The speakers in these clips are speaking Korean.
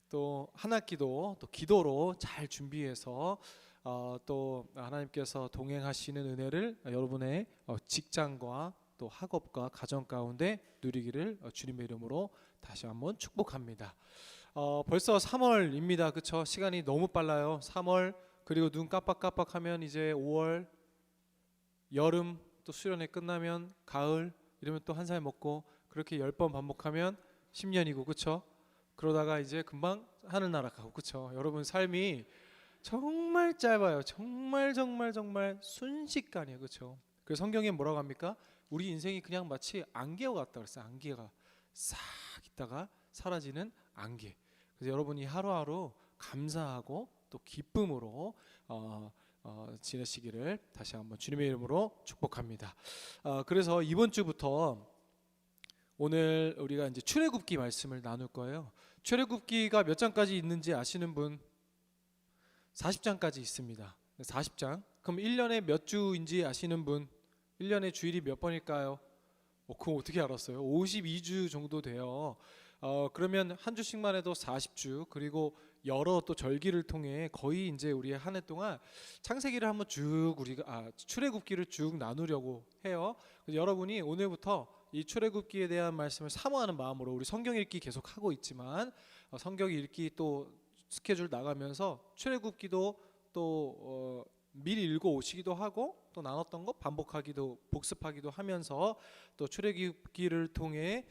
또 한 학기도 또 기도로 잘 준비해서 또 하나님께서 동행하시는 은혜를 여러분의 직장과 또 학업과 가정 가운데 누리기를 주님의 이름으로 다시 한번 축복합니다. 벌써 3월입니다. 그쵸? 시간이 너무 빨라요. 3월 그리고 눈 깜빡깜빡하면 이제 5월, 여름, 또 수련회 끝나면 가을, 이러면 또 한 살 먹고 그렇게 10번 반복하면 10년이고 그쵸? 그러다가 이제 금방 하늘 날아가고 그쵸? 여러분 삶이 정말 짧아요. 정말 정말 정말 순식간이에요. 그쵸? 그래서 성경에 뭐라고 합니까? 우리 인생이 그냥 마치 안개와 같다 그랬어요. 안개가 싹 있다가 사라지는 안개. 그래서 여러분이 하루하루 감사하고 또 기쁨으로 지내시기를 다시 한번 주님의 이름으로 축복합니다. 그래서 이번 주부터 오늘 우리가 이제 출애굽기 말씀을 나눌 거예요. 출애굽기가 몇 장까지 있는지 아시는 분? 40장까지 있습니다. 40장. 그럼 1년에 몇 주인지 아시는 분? 1년에 주일이 몇 번일까요? 그거 어떻게 알았어요? 52주 정도 돼요. 그러면 한 주씩만 해도 40주, 그리고 여러 또 절기를 통해 거의 이제 우리 한 해 동안 창세기를 한번 쭉 우리가 출애굽기를 쭉 나누려고 해요. 그래서 여러분이 오늘부터 이 출애굽기에 대한 말씀을 사모하는 마음으로 우리 성경 읽기 계속 하고 있지만 성경 읽기 또 스케줄 나가면서 출애굽기도 또 미리 읽어 오시기도 하고 또 나눴던 거 반복하기도 복습하기도 하면서 또 출애굽기를 통해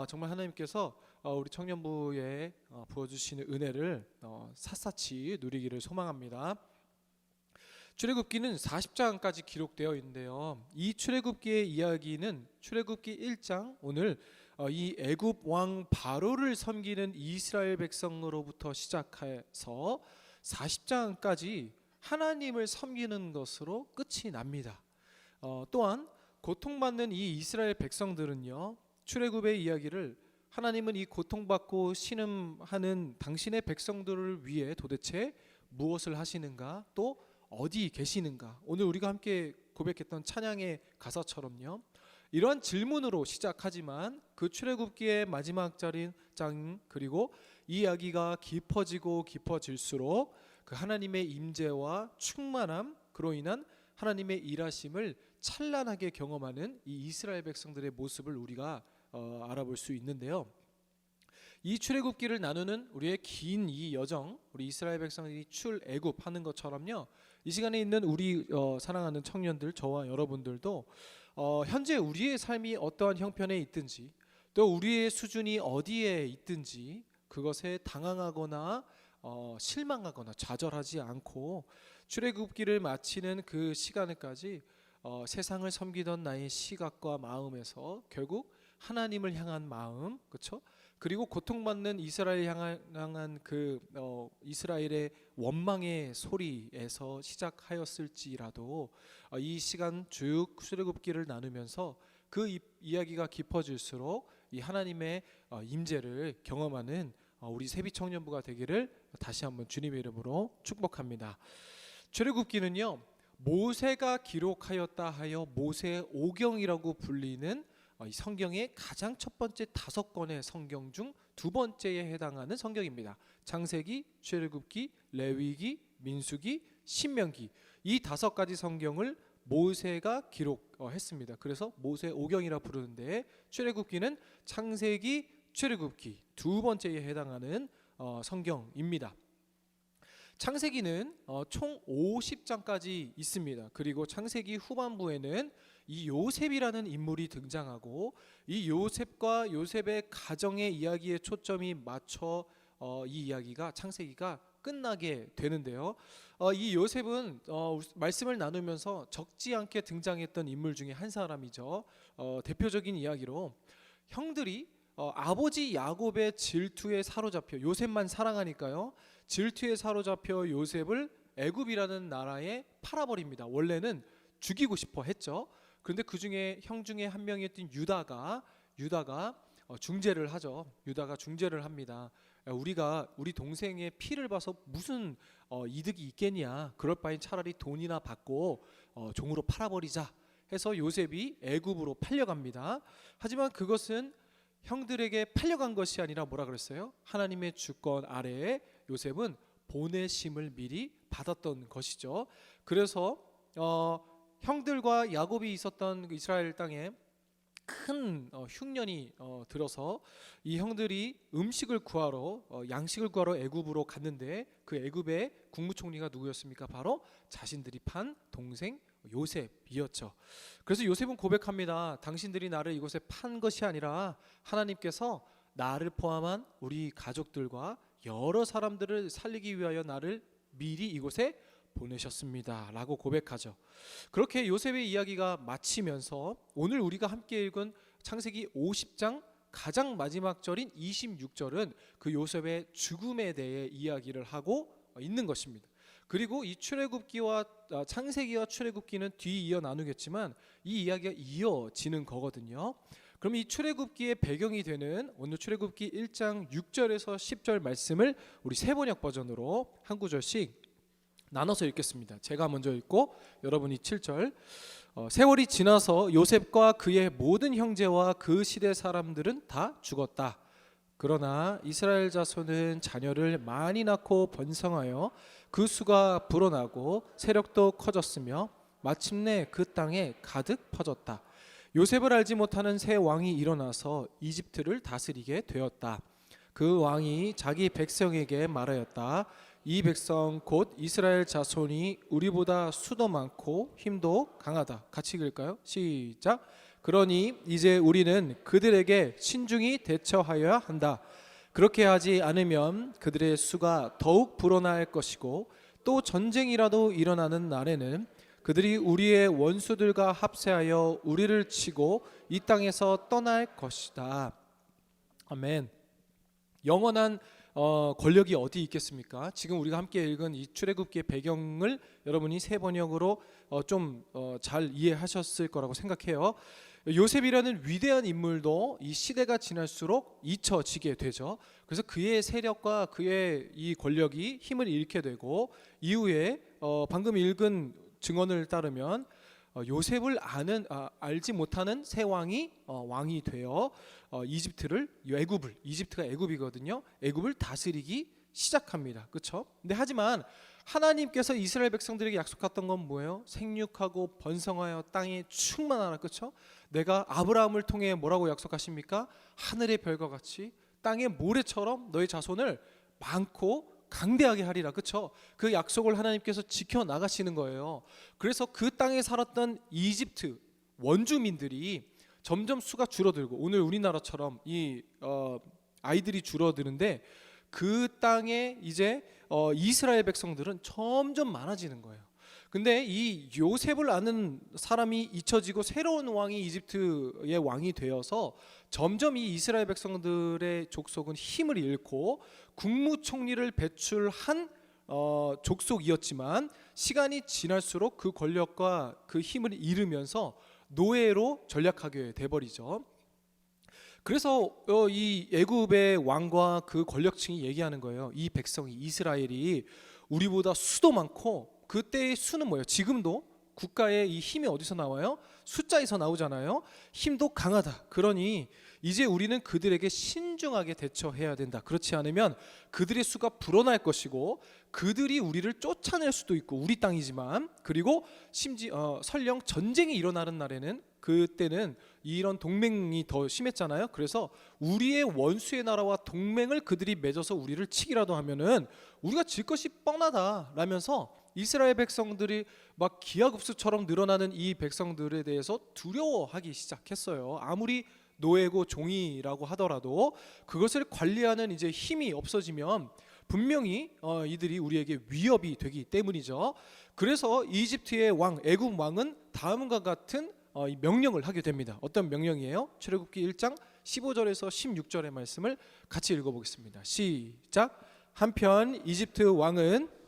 정말 하나님께서 우리 청년부에 부어주시는 은혜를 샅샅이 누리기를 소망합니다. 출애굽기는 40장까지 기록되어 있는데요. 이 출애굽기의 이야기는 출애굽기 1장 오늘 이 애굽 왕 바로를 섬기는 이스라엘 백성으로부터 시작해서 40장까지 하나님을 섬기는 것으로 끝이 납니다. 또한 고통받는 이 이스라엘 백성들은요, 출애굽의 이야기를 하나님은 이 고통받고 신음하는 당신의 백성들을 위해 도대체 무엇을 하시는가, 또 어디 계시는가, 오늘 우리가 함께 고백했던 찬양의 가사처럼요, 이러한 질문으로 시작하지만 그 출애굽기의 마지막 장 그리고 이 이야기가 깊어지고 깊어질수록 그 하나님의 임재와 충만함, 그로 인한 하나님의 일하심을 찬란하게 경험하는 이 이스라엘 백성들의 모습을 우리가 알아볼 수 있는데요. 이 출애굽기를 나누는 우리의 긴 이 여정, 우리 이스라엘 백성들이 출애굽하는 것처럼요, 이 시간에 있는 우리 사랑하는 청년들, 저와 여러분들도 현재 우리의 삶이 어떠한 형편에 있든지 또 우리의 수준이 어디에 있든지 그것에 당황하거나 실망하거나 좌절하지 않고 출애굽기를 마치는 그 시간까지 세상을 섬기던 나의 시각과 마음에서 결국 하나님을 향한 마음, 그렇죠? 그리고 고통받는 이스라엘 향한 그 이스라엘의 원망의 소리에서 시작하였을지라도 이 시간 쭉 출애굽기를 나누면서 그 이야기가 깊어질수록 이 하나님의 임재를 경험하는 우리 세비 청년부가 되기를 다시 한번 주님의 이름으로 축복합니다. 출애굽기는요, 모세가 기록하였다 하여 모세오경이라고 불리는 이 성경의 가장 첫 번째 5권의 성경 중 2번째에 해당하는 성경입니다. 창세기, 출애굽기, 레위기, 민수기, 신명기, 이 5가지 성경을 모세가 기록했습니다. 그래서 모세오경이라 부르는데 출애굽기는 창세기, 출애굽기 2번째에 해당하는 성경입니다. 창세기는 총 50장까지 있습니다. 그리고 창세기 후반부에는 이 요셉이라는 인물이 등장하고 이 요셉과 요셉의 가정의 이야기에 초점이 맞춰 이 이야기가 창세기가 끝나게 되는데요. 이 요셉은 말씀을 나누면서 적지 않게 등장했던 인물 중에 한 사람이죠. 대표적인 이야기로 형들이 아버지 야곱의 질투에 사로잡혀, 요셉만 사랑하니까요, 질투에 사로잡혀 요셉을 애굽이라는 나라에 팔아버립니다. 원래는 죽이고 싶어 했죠. 그런데 그 중에 형 중에 한 명이었던 유다가 중재를 하죠. 유다가 중재를 합니다. 우리 동생의 피를 봐서 무슨 이득이 있겠냐, 그럴 바엔 차라리 돈이나 받고 종으로 팔아버리자 해서 요셉이 애굽으로 팔려갑니다. 하지만 그것은 형들에게 팔려간 것이 아니라 뭐라 그랬어요? 하나님의 주권 아래에 요셉은 보내심을 미리 받았던 것이죠. 그래서 형들과 야곱이 있었던 그 이스라엘 땅에 큰 흉년이 들어서 이 형들이 음식을 구하러 양식을 구하러 애굽으로 갔는데 그 애굽의 국무총리가 누구였습니까? 바로 자신들이 판 동생 요셉이었죠. 그래서 요셉은 고백합니다. 당신들이 나를 이곳에 판 것이 아니라 하나님께서 나를 포함한 우리 가족들과 여러 사람들을 살리기 위하여 나를 미리 이곳에 보내셨습니다 라고 고백하죠. 그렇게 요셉의 이야기가 마치면서 오늘 우리가 함께 읽은 창세기 50장 가장 마지막 절인 26절은 그 요셉의 죽음에 대해 이야기를 하고 있는 것입니다. 그리고 이 출애굽기와 창세기와 출애굽기는 뒤이어 나누겠지만 이 이야기가 이어지는 거거든요. 그럼 이 출애굽기의 배경이 되는 오늘 출애굽기 1장 6절에서 10절 말씀을 우리 세번역 버전으로 한 구절씩 나눠서 읽겠습니다. 제가 먼저 읽고 여러분이 7절. 세월이 지나서 요셉과 그의 모든 형제와 그 시대 사람들은 다 죽었다. 그러나 이스라엘 자손은 자녀를 많이 낳고 번성하여 그 수가 불어나고 세력도 커졌으며 마침내 그 땅에 가득 퍼졌다. 요셉을 알지 못하는 새 왕이 일어나서 이집트를 다스리게 되었다. 그 왕이 자기 백성에게 말하였다. 이 백성 곧 이스라엘 자손이 우리보다 수도 많고 힘도 강하다. 같이 읽을까요? 시작. 그러니 이제 우리는 그들에게 신중히 대처하여야 한다. 그렇게 하지 않으면 그들의 수가 더욱 불어날 것이고 또 전쟁이라도 일어나는 날에는 그들이 우리의 원수들과 합세하여 우리를 치고 이 땅에서 떠날 것이다. 아멘. 영원한 권력이 어디 있겠습니까? 지금 우리가 함께 읽은 이 출애굽기의 배경을 여러분이 세 번역으로 좀 잘 이해하셨을 거라고 생각해요. 요셉이라는 위대한 인물도 이 시대가 지날수록 잊혀지게 되죠. 그래서 그의 세력과 그의 이 권력이 힘을 잃게 되고 이후에 방금 읽은 증언을 따르면 요셉을 알지 못하는 새 왕이 왕이 되어 이집트가 애굽이거든요. 애굽을 다스리기 시작합니다. 그렇죠? 근데 하지만 하나님께서 이스라엘 백성들에게 약속했던 건 뭐예요? 생육하고 번성하여 땅에 충만하라. 그렇죠? 내가 아브라함을 통해 뭐라고 약속하십니까? 하늘의 별과 같이 땅의 모래처럼 너의 자손을 많고 강대하게 하리라. 그렇죠? 그 약속을 하나님께서 지켜 나가시는 거예요. 그래서 그 땅에 살았던 이집트 원주민들이 점점 수가 줄어들고 오늘 우리나라처럼 이 아이들이 줄어드는데 그 땅에 이제 이스라엘 백성들은 점점 많아지는 거예요. 근데 이 요셉을 아는 사람이 잊혀지고 새로운 왕이 이집트의 왕이 되어서 점점 이 이스라엘 백성들의 족속은 힘을 잃고 국무총리를 배출한 족속이었지만 시간이 지날수록 그 권력과 그 힘을 잃으면서 노예로 전락하게 돼버리죠. 그래서 이 애굽의 왕과 그 권력층이 얘기하는 거예요. 이 백성이 이스라엘이 우리보다 수도 많고 그때의 수는 뭐예요? 지금도 국가의 이 힘이 어디서 나와요? 숫자에서 나오잖아요. 힘도 강하다. 그러니 이제 우리는 그들에게 신중하게 대처해야 된다. 그렇지 않으면 그들의 수가 불어날 것이고 그들이 우리를 쫓아낼 수도 있고 우리 땅이지만 그리고 심지어 설령 전쟁이 일어나는 날에는 그때는 이런 동맹이 더 심했잖아요. 그래서 우리의 원수의 나라와 동맹을 그들이 맺어서 우리를 치기라도 하면은 우리가 질 것이 뻔하다 라면서 이스라엘 백성들이 막 기하급수처럼 늘어나는 이 백성들에 대해서 두려워하기 시작했어요. 아무리 노예고 종이라고 하더라도 그것을 관리하는 이제 힘이 없어지면 분명히 이들이 우리에게 위협이 되기 때문이죠. 그래서 이집트의 왕, 애굽 왕은 다음과 같은 명령을 하게 됩니다. 어떤 명령이에요? 출애굽기 1장 15절에서 16절의 말씀을 같이 읽어보겠습니다. 시작. 한편 이집트 왕은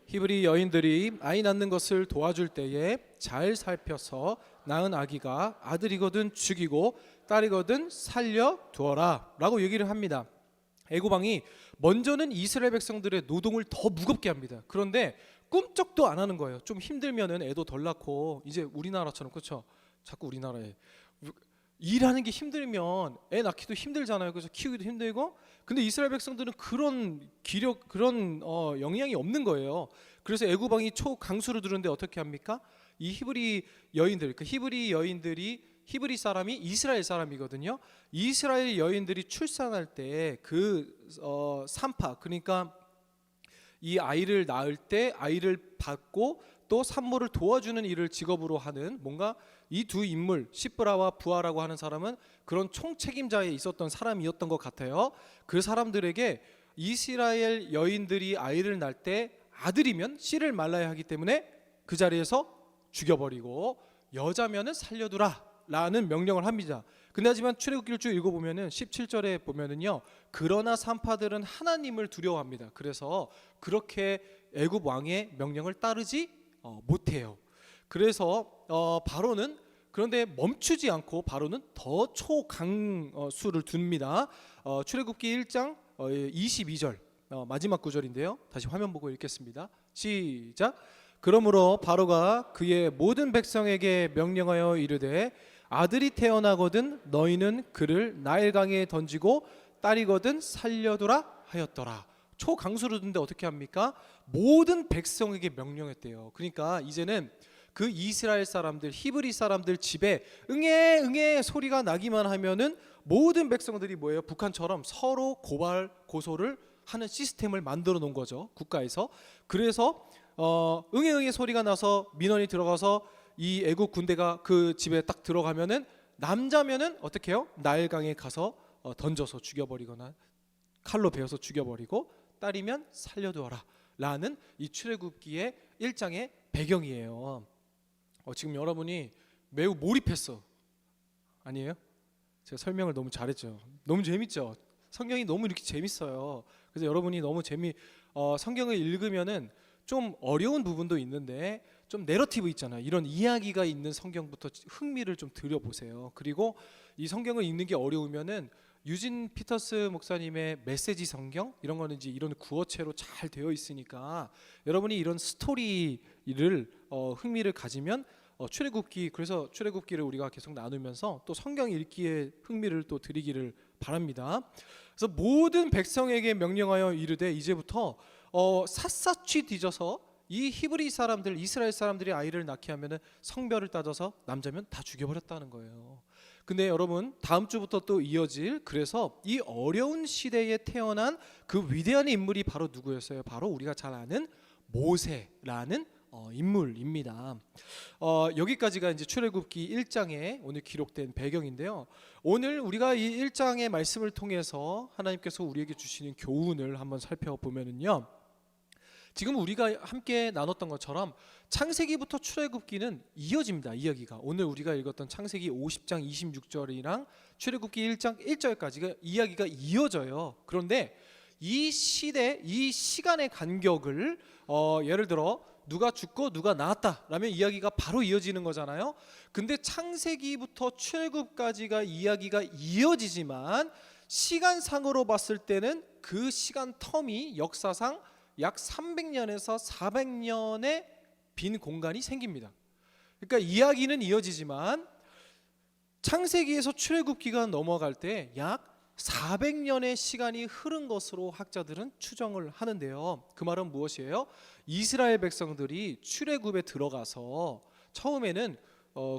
히브리 여인들이 아이 낳는 것을 도와줄 때에 잘 살펴서 낳은 아기가 아들이거든 죽이고 딸이거든 살려 두어라 라고 얘기를 합니다. 애굽 왕이 먼저는 이스라엘 백성들의 노동을 더 무겁게 합니다. 그런데 꿈쩍도 안 하는 거예요. 좀 힘들면은 애도 덜 낳고 이제 우리나라처럼 그렇죠. 자꾸 우리나라에 일하는 게 힘들면 애 낳기도 힘들잖아요. 그래서 키우기도 힘들고. 근데 이스라엘 백성들은 그런 기력 그런 영향이 없는 거예요. 그래서 애굽 왕이 초강수를 두는데 어떻게 합니까? 이 히브리 여인들, 그 히브리 여인들이 히브리 사람이 이스라엘 사람이거든요. 이스라엘 여인들이 출산할 때 그 산파 그러니까 이 아이를 낳을 때 아이를 받고 또 산모를 도와주는 일을 직업으로 하는 뭔가 이 두 인물 시브라와 부하라고 하는 사람은 그런 총책임자에 있었던 사람이었던 것 같아요. 그 사람들에게 이스라엘 여인들이 아이를 낳을 때 아들이면 씨를 말라야 하기 때문에 그 자리에서 죽여버리고 여자면은 살려두라 라는 명령을 합니다. 근데 하지만 출애굽기를 쭉 읽어보면은 17절에 보면은요, 그러나 산파들은 하나님을 두려워합니다. 그래서 그렇게 애굽 왕의 명령을 따르지 못해요. 그래서 바로는 그런데 멈추지 않고 바로는 더 초강수를 둡니다. 출애굽기 1장 22절 마지막 구절인데요. 다시 화면 보고 읽겠습니다. 시작. 그러므로 바로가 그의 모든 백성에게 명령하여 이르되 아들이 태어나거든 너희는 그를 나일강에 던지고 딸이거든 살려두라 하였더라. 초강수를 두는데 어떻게 합니까? 모든 백성에게 명령했대요. 그러니까 이제는 그 이스라엘 사람들 히브리 사람들 집에 응애 응애 소리가 나기만 하면은 모든 백성들이 뭐예요? 북한처럼 서로 고발 고소를 하는 시스템을 만들어 놓은 거죠. 국가에서. 그래서 응애 응애 소리가 나서 민원이 들어가서 이 애국 군대가 그 집에 딱 들어가면은 남자면은 어떻게 해요? 나일강에 가서 던져서 죽여버리거나 칼로 베어서 죽여버리고 딸이면 살려두어라 라는 이 출애굽기의 1장의 배경이에요. 지금 여러분이 매우 몰입했어. 아니에요? 제가 설명을 너무 잘했죠. 너무 재밌죠? 성경이 너무 이렇게 재밌어요. 그래서 여러분이 너무 성경을 읽으면은 좀 어려운 부분도 있는데 좀 내러티브 있잖아요. 이런 이야기가 있는 성경부터 흥미를 좀 들여보세요. 그리고 이 성경을 읽는 게 어려우면은 유진 피터스 목사님의 메시지 성경 이런 거는 이제 이런 구어체로 잘 되어 있으니까 여러분이 이런 스토리를 흥미를 가지면 출애굽기 그래서 출애굽기를 우리가 계속 나누면서 또 성경 읽기에 흥미를 또 드리기를 바랍니다. 그래서 모든 백성에게 명령하여 이르되 이제부터 샅샅이 뒤져서 이 히브리 사람들 이스라엘 사람들이 아이를 낳게 하면은 성별을 따져서 남자면 다 죽여버렸다는 거예요. 근데 여러분 다음 주부터 또 이어질 그래서 이 어려운 시대에 태어난 그 위대한 인물이 바로 누구였어요? 바로 우리가 잘 아는 모세라는 인물입니다. 여기까지가 이제 출애굽기 1장에 오늘 기록된 배경인데요. 오늘 우리가 이 1장의 말씀을 통해서 하나님께서 우리에게 주시는 교훈을 한번 살펴보면은요. 지금 우리가 함께 나눴던 것처럼 창세기부터 출애굽기는 이어집니다. 이야기가 오늘 우리가 읽었던 창세기 50장 26절이랑 출애굽기 1장 1절까지가 이야기가 이어져요. 그런데 이 시대, 이 시간의 간격을 예를 들어 누가 죽고 누가 나왔다라면 이야기가 바로 이어지는 거잖아요. 근데 창세기부터 출애굽까지가 이야기가 이어지지만 시간상으로 봤을 때는 그 시간 텀이 역사상 약 300년에서 400년의 빈 공간이 생깁니다. 그러니까 이야기는 이어지지만 창세기에서 출애굽기가 넘어갈 때 약 400년의 시간이 흐른 것으로 학자들은 추정을 하는데요. 그 말은 무엇이에요? 이스라엘 백성들이 출애굽에 들어가서 처음에는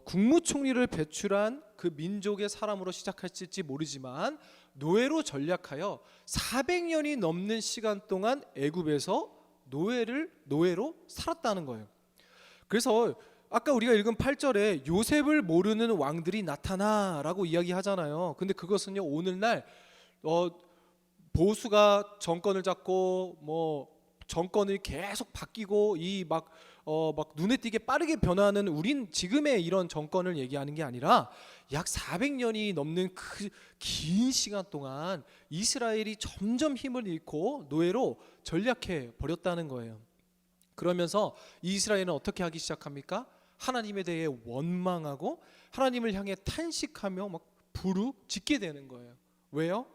국무총리를 배출한 그 민족의 사람으로 시작할지 모르지만 노예로 전락하여 400년이 넘는 시간 동안 애굽에서 노예로 살았다는 거예요. 그래서 아까 우리가 읽은 8절에 요셉을 모르는 왕들이 나타나라고 이야기하잖아요. 근데 그것은요 오늘날 보수가 정권을 잡고 뭐 정권이 계속 바뀌고 이 막 눈에 띄게 빠르게 변화하는 우린 지금의 이런 정권을 얘기하는 게 아니라 약 400년이 넘는 그 긴 시간 동안 이스라엘이 점점 힘을 잃고 노예로 전락해 버렸다는 거예요. 그러면서 이스라엘은 어떻게 하기 시작합니까? 하나님에 대해 원망하고 하나님을 향해 탄식하며 막 부르짖게 되는 거예요. 왜요?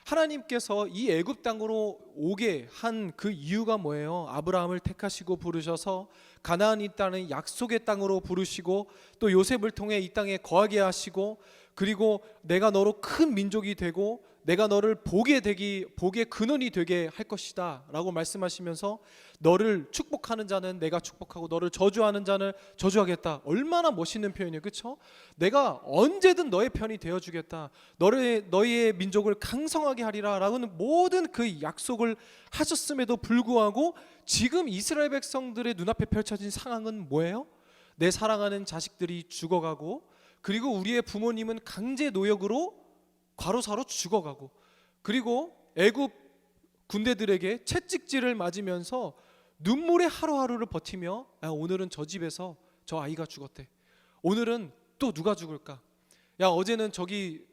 하나님께서 이 애굽 땅으로 오게 한 그 이유가 뭐예요? 아브라함을 택하시고 부르셔서 가나안이 땅의 약속의 땅으로 부르시고 또 요셉을 통해 이 땅에 거하게 하시고 그리고 내가 너로 큰 민족이 되고 내가 너를 복의 근원이 되게 할 것이다 라고 말씀하시면서 너를 축복하는 자는 내가 축복하고 너를 저주하는 자는 저주하겠다. 얼마나 멋있는 표현이에요, 그렇죠? 내가 언제든 너의 편이 되어주겠다. 너희의 민족을 강성하게 하리라 라고는 모든 그 약속을 하셨음에도 불구하고 지금 이스라엘 백성들의 눈앞에 펼쳐진 상황은 뭐예요? 내 사랑하는 자식들이 죽어가고 그리고 우리의 부모님은 강제 노역으로 과로사로 죽어가고 그리고 애굽 군대들에게 채찍질을 맞으면서 눈물의 하루하루를 버티며 오늘은 저 집에서 저 아이가 죽었대. 오늘은 또 누가 죽을까? 야 어제는 저기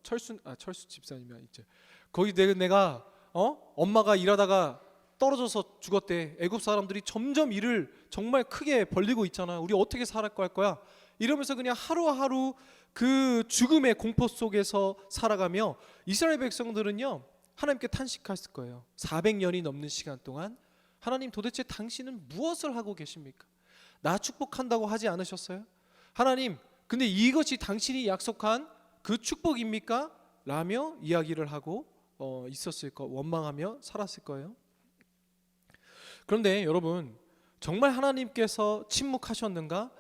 철수 집사님이야 이제 거기 내가 엄마가 일하다가 떨어져서 죽었대. 애굽 사람들이 점점 일을 정말 크게 벌리고 있잖아. 우리 어떻게 살아갈 거야? 이러면서 그냥 하루하루 그 죽음의 공포 속에서 살아가며 이스라엘 백성들은요 하나님께 탄식했을 거예요. 400년이 넘는 시간 동안 하나님 도대체 당신은 무엇을 하고 계십니까? 나 축복한다고 하지 않으셨어요? 하나님 근데 이것이 당신이 약속한 그 축복입니까? 라며 이야기를 하고 있었을 거 원망하며 살았을 거예요. 그런데 여러분 정말 하나님께서 침묵하셨는가?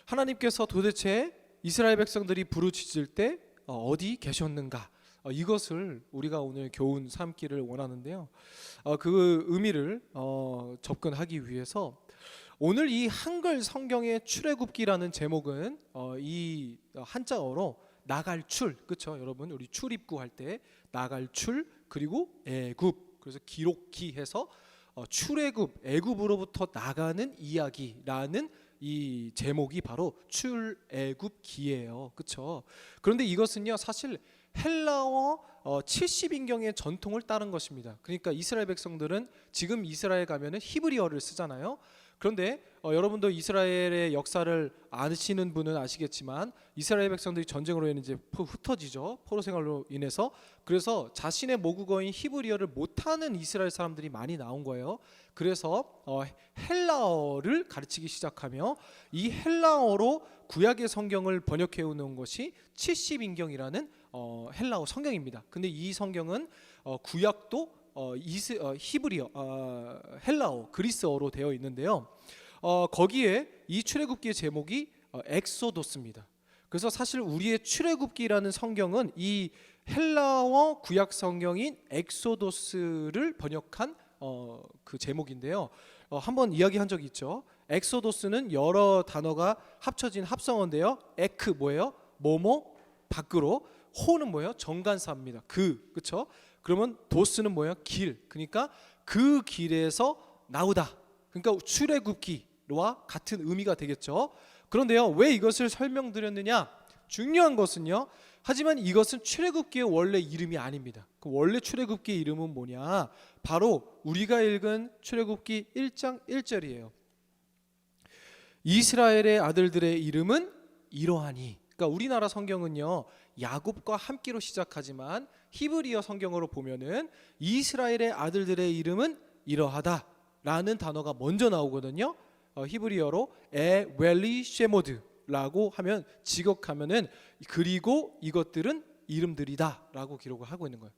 하나님께서 도대체 이스라엘 백성들이 부르짖을 때 어디 계셨는가? 이것을 우리가 오늘 교훈 삼기를 원하는데요. 그 의미를 접근하기 위해서 오늘 이 한글 성경의 출애굽기라는 제목은 이 한자어로 나갈 출, 그렇죠? 여러분 우리 출입구 할 때 나갈 출 그리고 애굽 그래서 기록기 해서 출애굽 애굽으로부터 나가는 이야기라는 이 제목이 바로 출애굽기예요. 그렇죠? 그런데 이것은요 사실 헬라어 70인경의 전통을 따른 것입니다. 그러니까 이스라엘 백성들은 지금 이스라엘 가면은 히브리어를 쓰잖아요. 그런데 여러분도 이스라엘의 역사를 아시는 분은 아시겠지만 이스라엘 백성들이 전쟁으로 인해 이제 흩어지죠. 포로 생활로 인해서. 그래서 자신의 모국어인 히브리어를 못하는 이스라엘 사람들이 많이 나온 거예요. 그래서 헬라어를 가르치기 시작하며 이 헬라어로 구약의 성경을 번역해 오는 것이 70인경이라는 헬라어 성경입니다. 근데 이 성경은 구약도 히브리어, 헬라어, 그리스어로 되어 있는데요. 거기에 이 출애굽기의 제목이 엑소도스입니다. 그래서 사실 우리의 출애굽기라는 성경은 이 헬라어 구약 성경인 엑소도스를 번역한 그 제목인데요. 한번 이야기한 적이 있죠. 엑소도스는 여러 단어가 합쳐진 합성어인데요. 에크 뭐예요? 뭐뭐 밖으로, 호는 뭐예요? 정관사입니다. 그렇죠? 그러면 도스는 뭐예요? 길. 그러니까 그 길에서 나오다. 그러니까 출애굽기와 같은 의미가 되겠죠. 그런데요, 왜 이것을 설명드렸느냐? 중요한 것은요. 하지만 이것은 출애굽기의 원래 이름이 아닙니다. 그 원래 출애굽기의 이름은 뭐냐? 바로 우리가 읽은 출애굽기 1장 1절이에요. 이스라엘의 아들들의 이름은 이러하니. 그러니까 우리나라 성경은요. 야곱과 함께로 시작하지만 히브리어 성경으로 보면은 이스라엘의 아들들의 이름은 이러하다라는 단어가 먼저 나오거든요. 히브리어로 에웰리 쉐모드라고 하면 직역하면은 그리고 이것들은 이름들이다라고 기록을 하고 있는 거예요.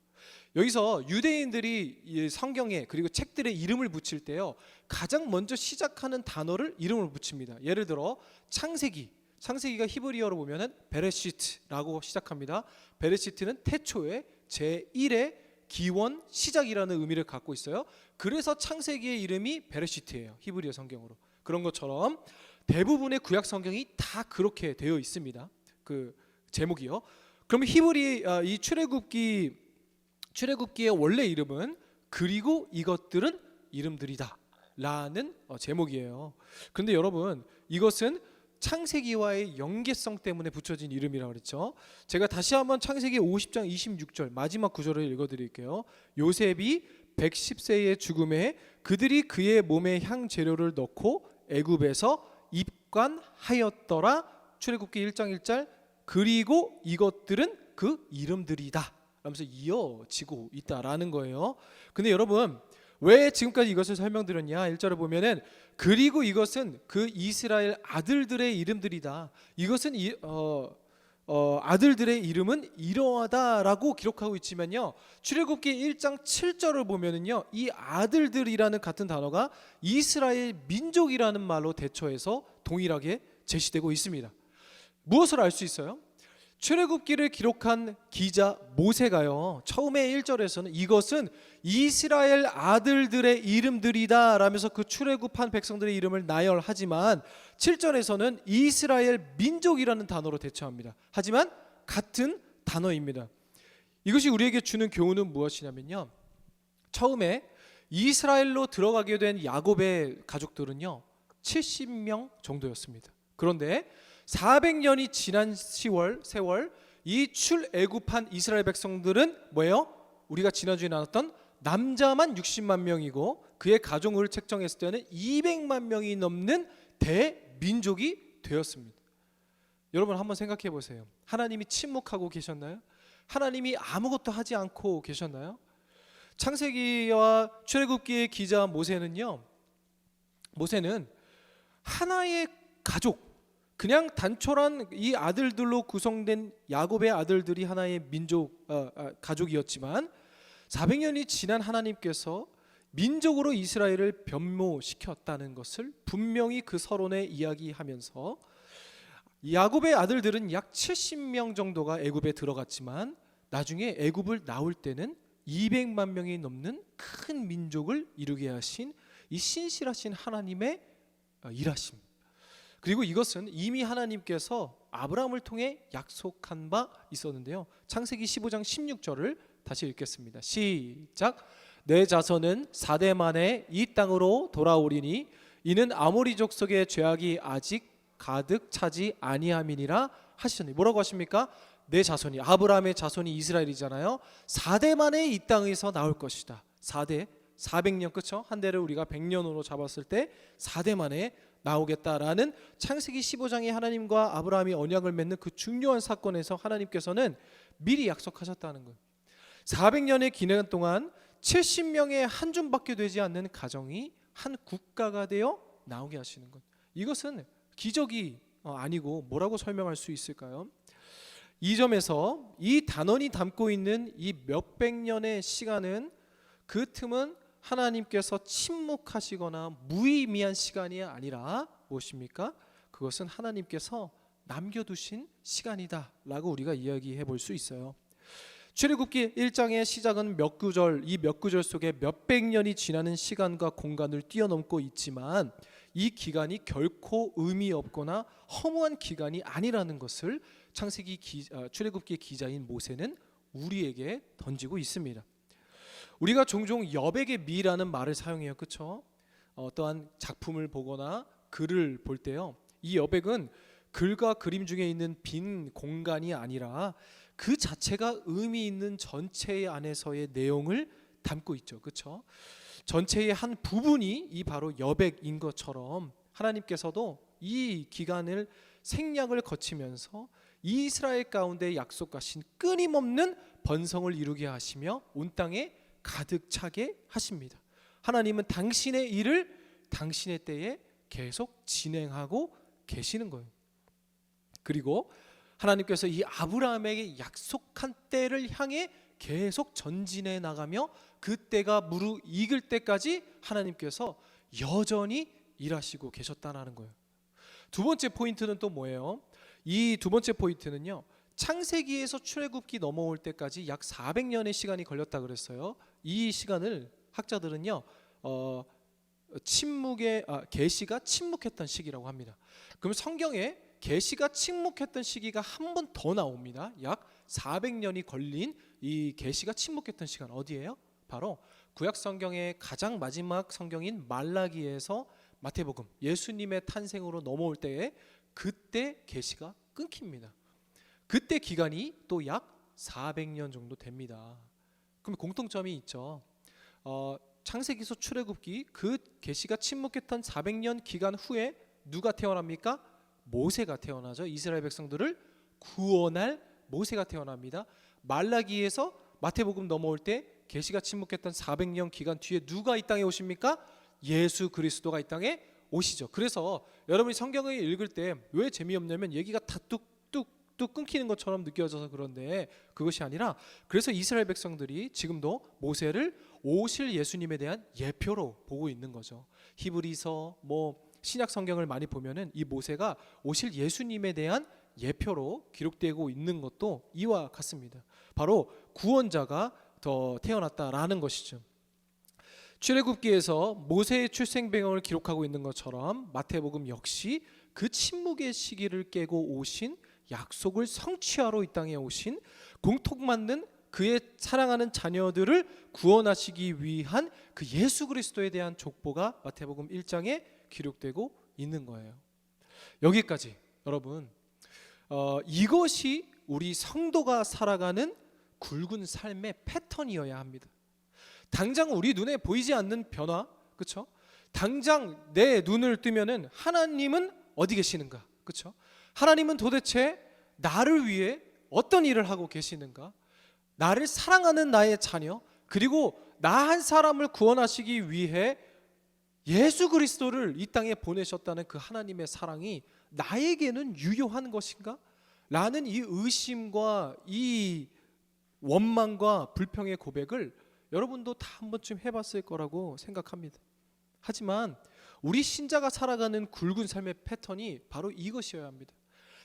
여기서 유대인들이 이 성경에 그리고 책들의 이름을 붙일 때요. 가장 먼저 시작하는 단어를 이름을 붙입니다. 예를 들어 창세기가 히브리어로 보면은 베레시트라고 시작합니다. 베레시트는 태초의 제1의 기원 시작이라는 의미를 갖고 있어요. 그래서 창세기의 이름이 베레시트예요. 히브리어 성경으로. 그런 것처럼 대부분의 구약 성경이 다 그렇게 되어 있습니다. 그 제목이요. 그럼 이 출애굽기의 원래 이름은 그리고 이것들은 이름들이다라는 제목이에요. 그런데 여러분 이것은 창세기와의 연계성 때문에 붙여진 이름이라고 그랬죠. 제가 다시 한번 창세기 50장 26절 마지막 구절을 읽어드릴게요. 요셉이 110세의 죽음에 그들이 그의 몸에 향 재료를 넣고 애굽에서 입관하였더라. 출애굽기 1장 1절 그리고 이것들은 그 이름들이다 라면서 이어지고 있다라는 거예요. 근데 여러분 왜 지금까지 이것을 설명드렸냐? 1절에 보면은 그리고 이것은 그 이스라엘 아들들의 이름들이다. 이것은 아들들의 이름은 이러하다라고 기록하고 있지만요. 출애굽기 1장 7절을 보면은요. 이 아들들이라는 같은 단어가 이스라엘 민족이라는 말로 대처해서 동일하게 제시되고 있습니다. 무엇을 알 수 있어요? 출애굽기를 기록한 기자 모세가요. 처음에 1절에서는 이것은 이스라엘 아들들의 이름들이다 라면서 그 출애굽한 백성들의 이름을 나열하지만 7절에서는 이스라엘 민족이라는 단어로 대처합니다. 하지만 같은 단어입니다. 이것이 우리에게 주는 교훈은 무엇이냐면요. 처음에 이스라엘로 들어가게 된 야곱의 가족들은요. 70명 정도였습니다. 그런데 400년이 지난 세월 이 출애굽한 이스라엘 백성들은 뭐예요? 우리가 지난주에 나눴던 남자만 60만 명이고 그의 가족을 책정했을 때는 200만 명이 넘는 대민족이 되었습니다. 여러분 한번 생각해 보세요. 하나님이 침묵하고 계셨나요? 하나님이 아무것도 하지 않고 계셨나요? 창세기와 출애굽기의 기자 모세는 하나의 가족, 그냥 단촐한 이 아들들로 구성된 야곱의 아들들이 하나의 가족이었지만 400년이 지난 하나님께서 민족으로 이스라엘을 변모시켰다는 것을 분명히 그 서론에 이야기하면서 야곱의 아들들은 약 70명 정도가 애굽에 들어갔지만 나중에 애굽을 나올 때는 200만 명이 넘는 큰 민족을 이루게 하신 이 신실하신 하나님의 일하심, 그리고 이것은 이미 하나님께서 아브라함을 통해 약속한 바 있었는데요. 창세기 15장 16절을 다시 읽겠습니다. 시작. 내 자손은 4대 만에 이 땅으로 돌아오리니 이는 아모리 족속의 죄악이 아직 가득 차지 아니함이니라 하시니. 뭐라고 하십니까? 내 자손이, 아브라함의 자손이 이스라엘이잖아요. 4대 만에 이 땅에서 나올 것이다. 4대 400년, 그렇죠? 한 대를 우리가 100년으로 잡았을 때 4대 만에 나오겠다라는 창세기 15장에 하나님과 아브라함이 언약을 맺는 그 중요한 사건에서 하나님께서는 미리 약속하셨다는 거예요. 400년의 기간 동안 70명의 한 줌밖에 되지 않는 가정이 한 국가가 되어 나오게 하시는 것. 이것은 기적이 아니고 뭐라고 설명할 수 있을까요? 이 점에서 이 단원이 담고 있는 이 몇백 년의 시간은, 그 틈은 하나님께서 침묵하시거나 무의미한 시간이 아니라 무엇입니까? 그것은 하나님께서 남겨두신 시간이다 라고 우리가 이야기해 볼 수 있어요. 출애굽기 1장의 시작은 몇 구절, 이 몇 구절 속에 몇백 년이 지나는 시간과 공간을 뛰어넘고 있지만 이 기간이 결코 의미 없거나 허무한 기간이 아니라는 것을 출애굽기 기자인 모세는 우리에게 던지고 있습니다. 우리가 종종 여백의 미라는 말을 사용해요. 그렇죠? 어떠한 작품을 보거나 글을 볼 때요. 이 여백은 글과 그림 중에 있는 빈 공간이 아니라 그 자체가 의미 있는 전체 안에서의 내용을 담고 있죠. 그렇죠? 전체의 한 부분이 이 바로 여백인 것처럼 하나님께서도 이 기간을 생략을 거치면서 이스라엘 가운데 약속하신 끊임없는 번성을 이루게 하시며 온 땅에 가득 차게 하십니다. 하나님은 당신의 일을 당신의 때에 계속 진행하고 계시는 거예요. 그리고 하나님께서 이 아브라함에게 약속한 때를 향해 계속 전진해 나가며 그 때가 무르익을 때까지 하나님께서 여전히 일하시고 계셨다는 거예요. 두 번째 포인트는 또 뭐예요? 이 두 번째 포인트는요, 창세기에서 출애굽기 넘어올 때까지 약 400년의 시간이 걸렸다 그랬어요. 이 시간을 학자들은요, 계시가 침묵했던 시기라고 합니다. 그럼 성경에 계시가 침묵했던 시기가 한 번 더 나옵니다. 약 400년이 걸린 이 계시가 침묵했던 시간 어디예요? 바로 구약 성경의 가장 마지막 성경인 말라기에서 마태복음, 예수님의 탄생으로 넘어올 때에 그때 계시가 끊깁니다. 그때 기간이 또 약 400년 정도 됩니다. 그럼 공통점이 있죠. 창세기서 출애굽기 그 계시가 침묵했던 400년 기간 후에 누가 태어납니까? 모세가 태어나죠. 이스라엘 백성들을 구원할 모세가 태어납니다. 말라기에서 마태복음 넘어올 때 계시가 침묵했던 400년 기간 뒤에 누가 이 땅에 오십니까? 예수 그리스도가 이 땅에 오시죠. 그래서 여러분이 성경을 읽을 때 왜 재미없냐면 얘기가 다 뚝뚝뚝 끊기는 것처럼 느껴져서 그런데 그것이 아니라, 그래서 이스라엘 백성들이 지금도 모세를 오실 예수님에 대한 예표로 보고 있는 거죠. 히브리서 신약 성경을 많이 보면은 이 모세가 오실 예수님에 대한 예표로 기록되고 있는 것도 이와 같습니다. 바로 구원자가 더 태어났다라는 것이죠. 출애굽기에서 모세의 출생 배경을 기록하고 있는 것처럼 마태복음 역시 그 침묵의 시기를 깨고 오신, 약속을 성취하러 이 땅에 오신, 공통맞는 그의 사랑하는 자녀들을 구원하시기 위한 그 예수 그리스도에 대한 족보가 마태복음 1장에 기록되고 있는 거예요. 여기까지 여러분, 이것이 우리 성도가 살아가는 굵은 삶의 패턴이어야 합니다. 당장 우리 눈에 보이지 않는 변화, 그렇죠? 당장 내 눈을 뜨면은 하나님은 어디 계시는가, 그렇죠? 하나님은 도대체 나를 위해 어떤 일을 하고 계시는가? 나를 사랑하는 나의 자녀, 그리고 나 한 사람을 구원하시기 위해 예수 그리스도를 이 땅에 보내셨다는 그 하나님의 사랑이 나에게는 유효한 것인가? 라는 이 의심과 이 원망과 불평의 고백을 여러분도 다 한 번쯤 해봤을 거라고 생각합니다. 하지만 우리 신자가 살아가는 굵은 삶의 패턴이 바로 이것이어야 합니다.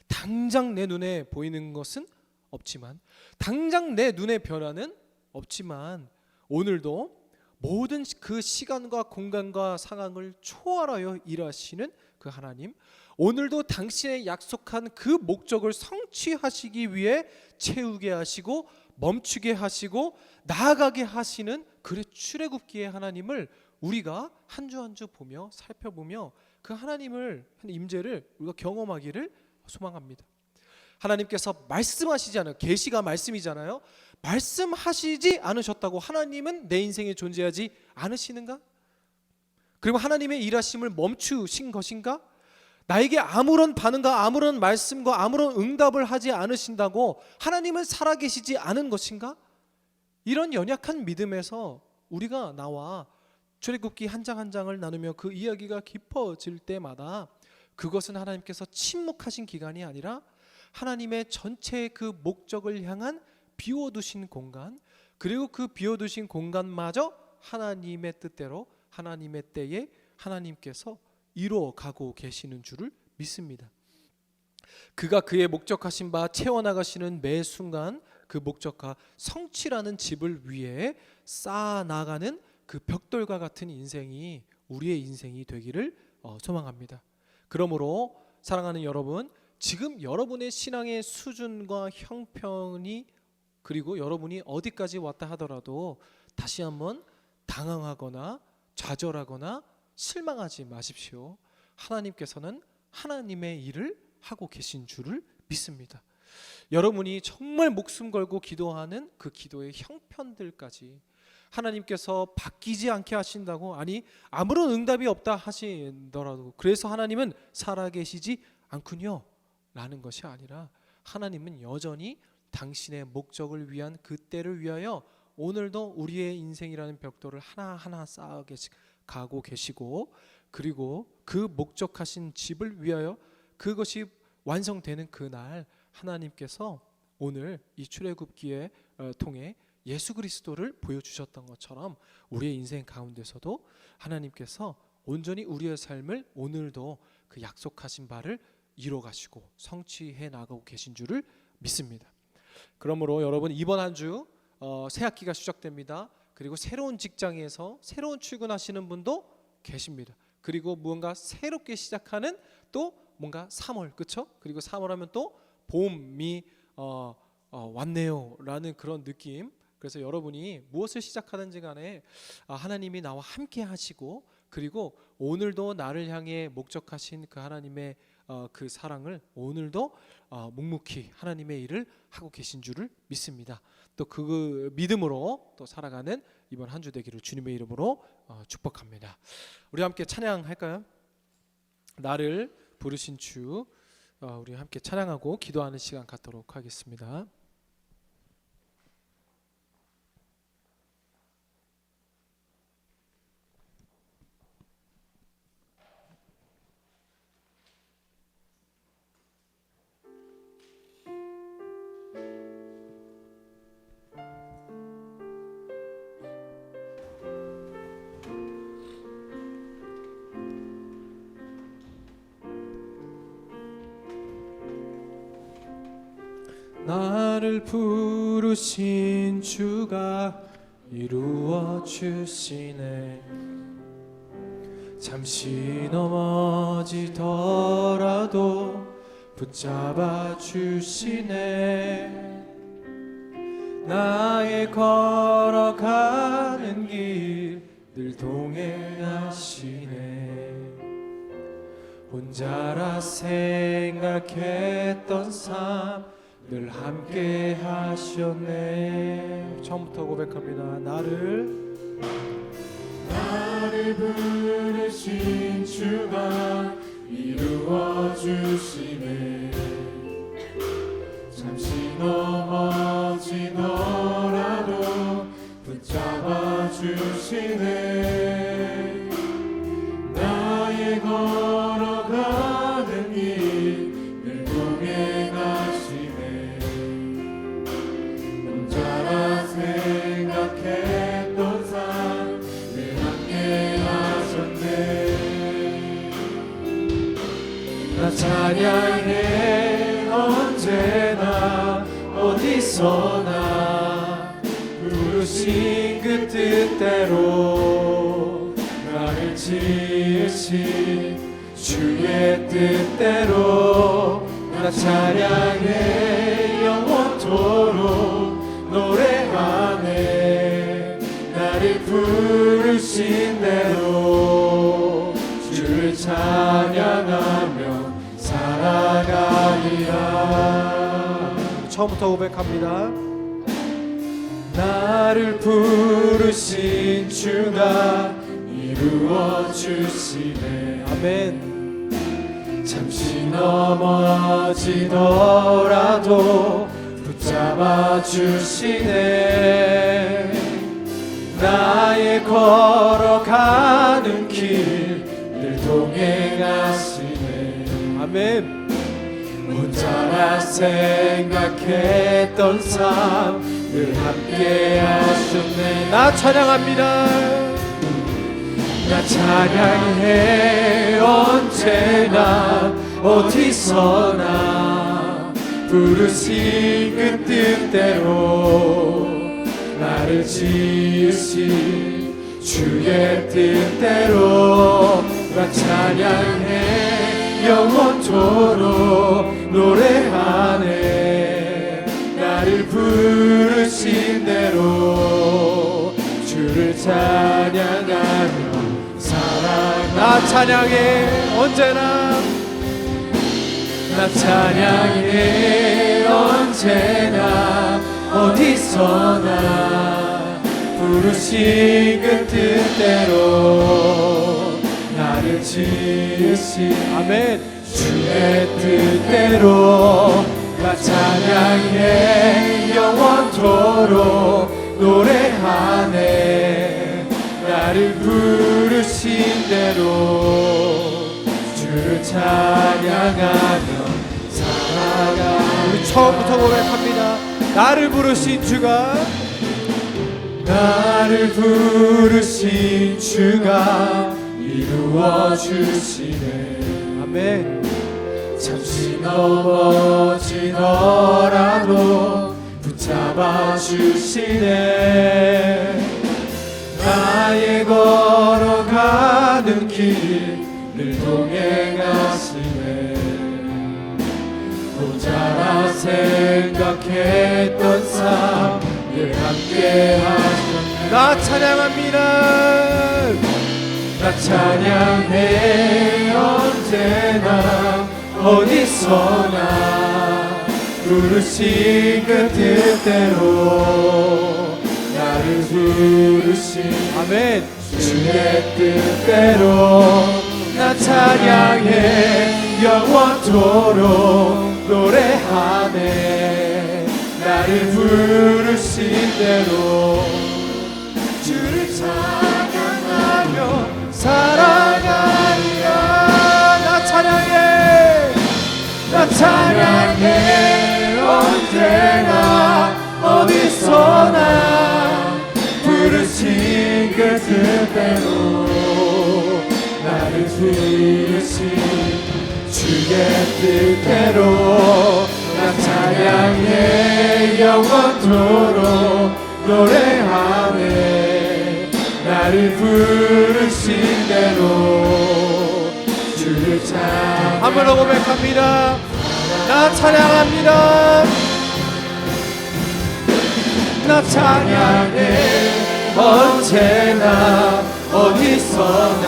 당장 내 눈에 보이는 것은 없지만, 당장 내 눈에 변화는 없지만, 오늘도 모든 그 시간과 공간과 상황을 초월하여 일하시는 그 하나님, 오늘도 당신의 약속한 그 목적을 성취하시기 위해 채우게 하시고 멈추게 하시고 나아가게 하시는 그 출애굽기의 하나님을 우리가 한 주 한 주 보며 살펴보며 그 하나님을, 임재를 우리가 경험하기를 소망합니다. 하나님께서 말씀하시지 않아요. 계시가 말씀이잖아요. 말씀하시지 않으셨다고 하나님은 내 인생에 존재하지 않으시는가? 그리고 하나님의 일하심을 멈추신 것인가? 나에게 아무런 반응과 아무런 말씀과 아무런 응답을 하지 않으신다고 하나님은 살아계시지 않은 것인가? 이런 연약한 믿음에서 우리가 나와 출애굽기 한 장 한 장을 나누며 그 이야기가 깊어질 때마다 그것은 하나님께서 침묵하신 기간이 아니라 하나님의 전체의 그 목적을 향한 비워두신 공간, 그리고 그 비워두신 공간마저 하나님의 뜻대로 하나님의 때에 하나님께서 이루어가고 계시는 줄을 믿습니다. 그가 그의 목적하신 바 채워나가시는 매 순간 그 목적과 성취라는 집을 위해 쌓아나가는 그 벽돌과 같은 인생이 우리의 인생이 되기를 소망합니다. 그러므로 사랑하는 여러분, 지금 여러분의 신앙의 수준과 형편이, 그리고 여러분이 어디까지 왔다 하더라도 다시 한번 당황하거나 좌절하거나 실망하지 마십시오. 하나님께서는 하나님의 일을 하고 계신 줄을 믿습니다. 여러분이 정말 목숨 걸고 기도하는 그 기도의 형편들까지 하나님께서 바뀌지 않게 하신다고, 아니 아무런 응답이 없다 하시더라도 그래서 하나님은 살아계시지 않군요 라는 것이 아니라, 하나님은 여전히 당신의 목적을 위한 그 때를 위하여 오늘도 우리의 인생이라는 벽돌을 하나하나 쌓아가고 계시고, 그리고 그 목적하신 집을 위하여 그것이 완성되는 그날 하나님께서 오늘 이 출애굽기에 통해 예수 그리스도를 보여주셨던 것처럼 우리의 인생 가운데서도 하나님께서 온전히 우리의 삶을 오늘도 그 약속하신 바를 이뤄가시고 성취해 나가고 계신 줄을 믿습니다. 그러므로 여러분, 이번 한 주 새 학기가 시작됩니다. 그리고 새로운 직장에서 새로운 출근하시는 분도 계십니다. 그리고 무언가 새롭게 시작하는 또 뭔가 3월, 그렇죠? 그리고 3월 하면 또 봄이 왔네요 라는 그런 느낌. 그래서 여러분이 무엇을 시작하든지 간에 하나님이 나와 함께 하시고, 그리고 오늘도 나를 향해 목적하신 그 하나님의 그 사랑을 오늘도 묵묵히 하나님의 일을 하고 계신 줄을 믿습니다. 또 그 믿음으로 또 살아가는 이번 한 주 되기를 주님의 이름으로 축복합니다. 우리 함께 찬양할까요? 나를 부르신 주, 우리 함께 찬양하고 기도하는 시간 갖도록 하겠습니다. 나를 부르신 주가 이루어 주시네. 잠시 넘어지더라도 붙잡아 주시네. 나의 걸어가는 길 늘 동행하시네. 혼자라 생각했던 삶 늘 함께 하셨네. 처음부터 고백합니다. 나를 부르신 주가 이루어 주시네. 잠시 넘어지더라도 붙잡아 주시네. 나의 걸어가는 길 늘 동행하시네. 혼자라 생각했던 삶 늘 함께 하셨네. 나 찬양해 언제나 어디서나 부르신 그 뜻대로 나를 지으신 주의 뜻대로 나 찬양해 영원토록 노래하네. 나를 부르신 대로 주를 찬양하며 살아가리라. 처음부터 고백합니다. 나를 부르신 주가 이루어 주시네. 아멘. 잠시 넘어지더라도 붙잡아 주시네. 나의 걸어가는 길 늘 동행하시네. 아멘. 혼자라 생각했던 삶 늘 함께 하셨네. 나 찬양합니다. 나 찬양해 언제나 어디서나 부르신 그 뜻대로 나를 지으신 주의 뜻대로 나 찬양해 영원토록 노래하네. 나를 부르신 대로 주를 찬양하며 나 찬양해 언제나. 나 찬양해 언제나 어디서나 부르신 그 뜻대로 나를 지으신 아멘 주의 뜻대로 나 찬양해 영원토록 노래하네. 나를 부르신 대로 주를 찬양하며 살아가. 우리 처음부터 고백합니다. 나를 부르신 주가 이루어 주시네. 아멘. 잠시 넘어지더라도 붙잡아 주시네. 나의 걸어가는 길 늘 동행하시네. 혼자라 생각했던 삶 늘 함께 하셨네. 나 찬양합니다. 나 찬양해 언제나 어디서나 부르신 그 뜻대로 나를 부르신 아멘 주의 뜻대로 나 찬양해 영원토록 노래하네. 나를 부르신 대로 주를 찬양하며 살아가리라. 나 찬양해, 나 찬양해. 언제나 어디서나 부르신 그 뜻대로 나를 부르신 주의 뜻대로 나 찬양해. 영원토록 노래하네. 나를 부르신 대로 주를 찬양. 한번 더 고백합니다. 나 찬양합니다. 나 찬양해. 언제나 어디서나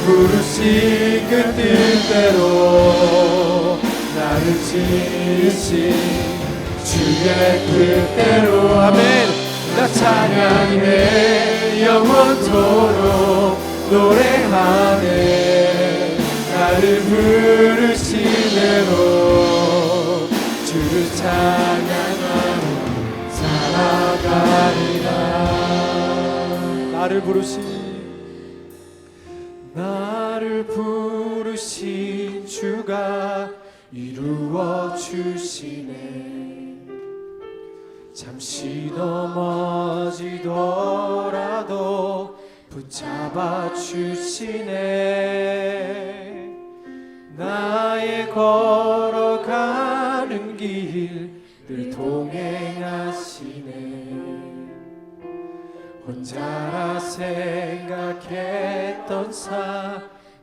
부르신 그 뜻대로 나를 지으신 주의 뜻대로. 아멘. 나 찬양해. 영원토록 노래하네. 나를 부르신 대로 주를 찬양하며 살아가리라. 나를 부르신 주가 이루어 주시네. 잠시 넘어지더라도 붙잡아 주시네. 나의 걸어가는 길 늘 동행하시네. 혼자라 생각했던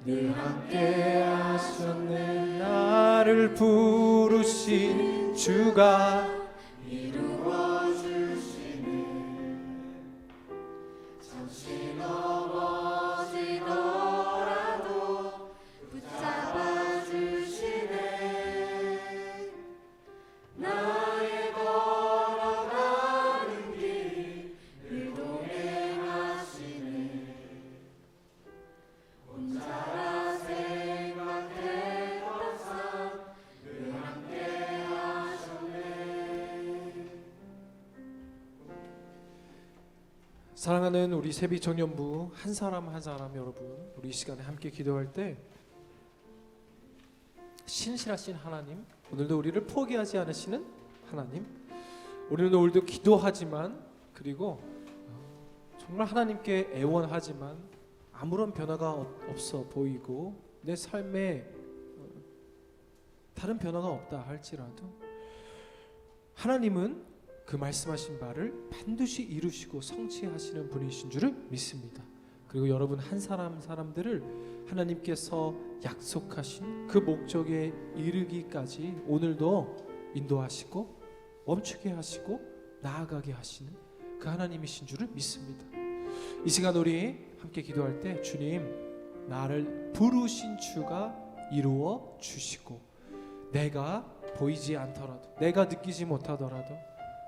늘 함께 하셨네. 나를 부르신 주가 이루어 주시네. 잠시 넘어지더라도 붙잡아 주시네. 나의 걸어가는 길 늘 동행하시네. 혼자라 생각했던 늘 함께 하셨네. 사랑하는 우리 세비 청년부 한 사람 한 사람 여러분, 우리 이 시간에 함께 기도할 때 신실하신 하나님, 오늘도 우리를 포기하지 않으시는 하나님, 우리는 오늘도 기도하지만 그리고 정말 하나님께 애원하지만 아무런 변화가 없어 보이고 내 삶에 다른 변화가 없다 할지라도 하나님은 그 말씀하신 바를 반드시 이루시고 성취하시는 분이신 줄을 믿습니다. 그리고 여러분 한 사람들을 하나님께서 약속하신 그 목적에 이르기까지 오늘도 인도하시고 멈추게 하시고 나아가게 하시는 그 하나님이신 줄을 믿습니다. 이 시간 우리 함께 기도할 때 주님, 나를 부르신 주가 이루어 주시고 내가 보이지 않더라도, 내가 느끼지 못하더라도,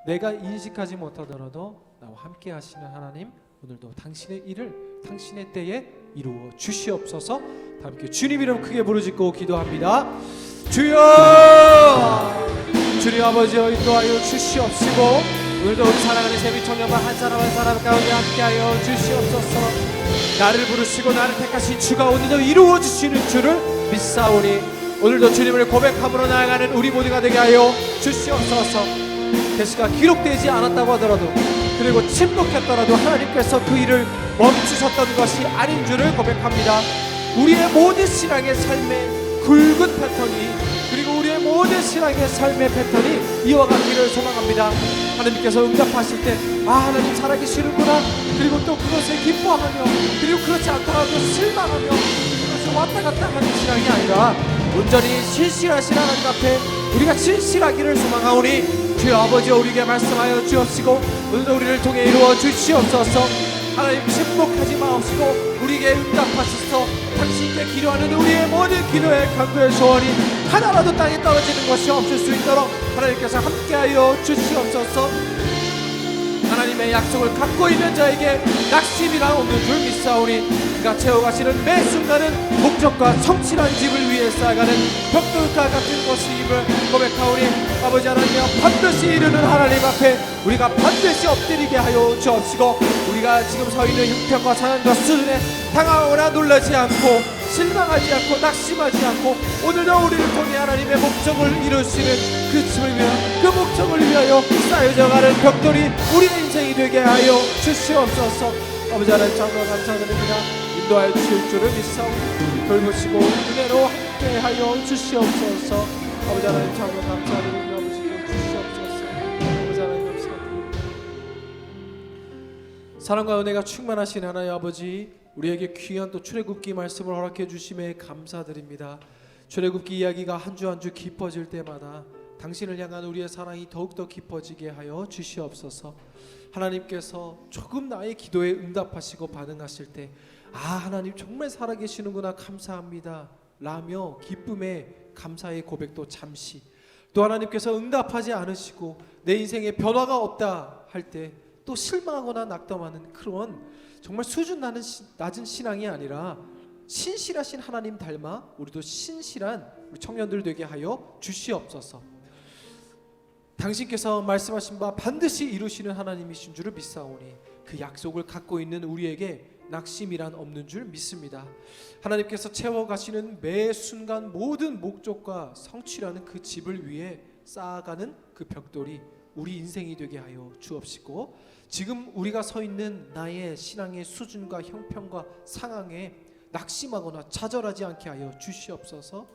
내가 인식하지 못하더라도 나와 함께 하시는 하나님, 오늘도 당신의 일을 당신의 때에 이루어 주시옵소서. 다 함께 주님 이름 크게 부르짖고 기도합니다. 주여, 주님 아버지여 인도하여 주시옵시고 오늘도 우리 사랑하는 세비 청년과 한 사람 한 사람 가운데 함께하여 주시옵소서. 나를 부르시고 나를 택하신 주가 오늘도 이루어 주시는 줄을 믿사오니 오늘도 주님을 고백함으로 나아가는 우리 모두가 되게 하여 주시옵소서. 대시가 기록되지 않았다고 하더라도 그리고 침묵했더라도 하나님께서 그 일을 멈추셨던 것이 아닌 줄을 고백합니다. 우리의 모든 신앙의 삶의 굵은 패턴이, 그리고 우리의 모든 신앙의 삶의 패턴이 이어가기를 소망합니다. 하나님께서 응답하실 때 하나님 살아계시는구나, 그리고 또 그것을 기뻐하며, 그리고 그렇지 않더라도 실망하며 그것을 왔다 갔다 하는 신앙이 아니라 온전히 신실하신 하나님 앞에 우리가 진실하기를 소망하오니 주여 아버지여 우리에게 말씀하여 주옵시고 오늘도 우리를 통해 이루어 주시옵소서. 하나님 침묵하지 마옵시고 우리에게 응답하시소. 당신께 기도하는 우리의 모든 기도의 간구의 소원이 하나라도 땅에 떨어지는 것이 없을 수 있도록 하나님께서 함께하여 주시옵소서. 하나님의 약속을 갖고 있는 자에게 낙심이란 없는 줄 믿사오니 그가 채워가시는 매 순간은 목적과 성실한 집을 위해 쌓아가는 벽돌과 같은 것임을 고백하오니 아버지 하나님, 반드시 이루는 하나님 앞에 우리가 반드시 엎드리게 하여 주옵시고, 우리가 지금 서 있는 형편과 상황과 수준에 당하거나 놀라지 않고 실망하지 않고 낙심하지 않고 오늘도 우리를 통해 하나님의 목적을 이루시는 그 집을 위하여, 그 목적을 위하여 쌓여져가는 벽돌이 우리의 인생이 되게 하여 주시옵소서. 아버지 하나님, 참으로 감사드립니다. 인도하여 주실 줄을 믿사오니 돌보시고 은혜로 함께하여 주시옵소서. 아버지 하나님, 참으로 감사드립니다. 아버지 주시옵소서. 아버지 하나님, 감사드립니다. 사랑과 은혜가 충만하신 하나님 아버지, 우리에게 귀한 또 출애굽기 말씀을 허락해 주심에 감사드립니다. 출애굽기 이야기가 한 주 한 주 깊어질 때마다 당신을 향한 우리의 사랑이 더욱더 깊어지게 하여 주시옵소서. 하나님께서 조금 나의 기도에 응답하시고 반응하실 때, 아, 하나님 정말 살아계시는구나, 감사합니다 라며 기쁨의 감사의 고백도 잠시, 또 하나님께서 응답하지 않으시고 내 인생에 변화가 없다 할 때 또 실망하거나 낙담하는 그런 정말 수준 낮은 신앙이 아니라 신실하신 하나님 닮아 우리도 신실한 우리 청년들 되게 하여 주시옵소서. 당신께서 말씀하신 바 반드시 이루시는 하나님이신 줄을 믿사오니 그 약속을 갖고 있는 우리에게 낙심이란 없는 줄 믿습니다. 하나님께서 채워가시는 매 순간 모든 목적과 성취라는 그 집을 위해 쌓아가는 그 벽돌이 우리 인생이 되게 하여 주옵시고, 지금 우리가 서 있는 나의 신앙의 수준과 형편과 상황에 낙심하거나 좌절하지 않게 하여 주시옵소서.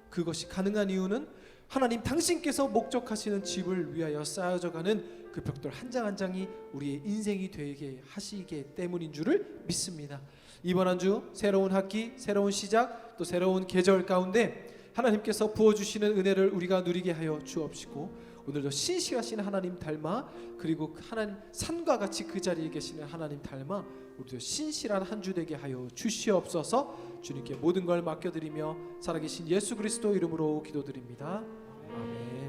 그것이 가능한 이유는 하나님 당신께서 목적하시는 집을 위하여 쌓여져가는 그 벽돌 한 장 한 장이 우리의 인생이 되게 하시기 때문인 줄을 믿습니다. 이번 한 주 새로운 학기, 새로운 시작, 또 새로운 계절 가운데 하나님께서 부어주시는 은혜를 우리가 누리게 하여 주옵시고, 오늘도 신실하신 하나님 닮아, 그리고 하나님 산과 같이 그 자리에 계시는 하나님 닮아 우리도 신실한 한 주 되게 하여 주시옵소서. 주님께 모든 걸 맡겨드리며 살아계신 예수 그리스도 이름으로 기도드립니다. 아멘.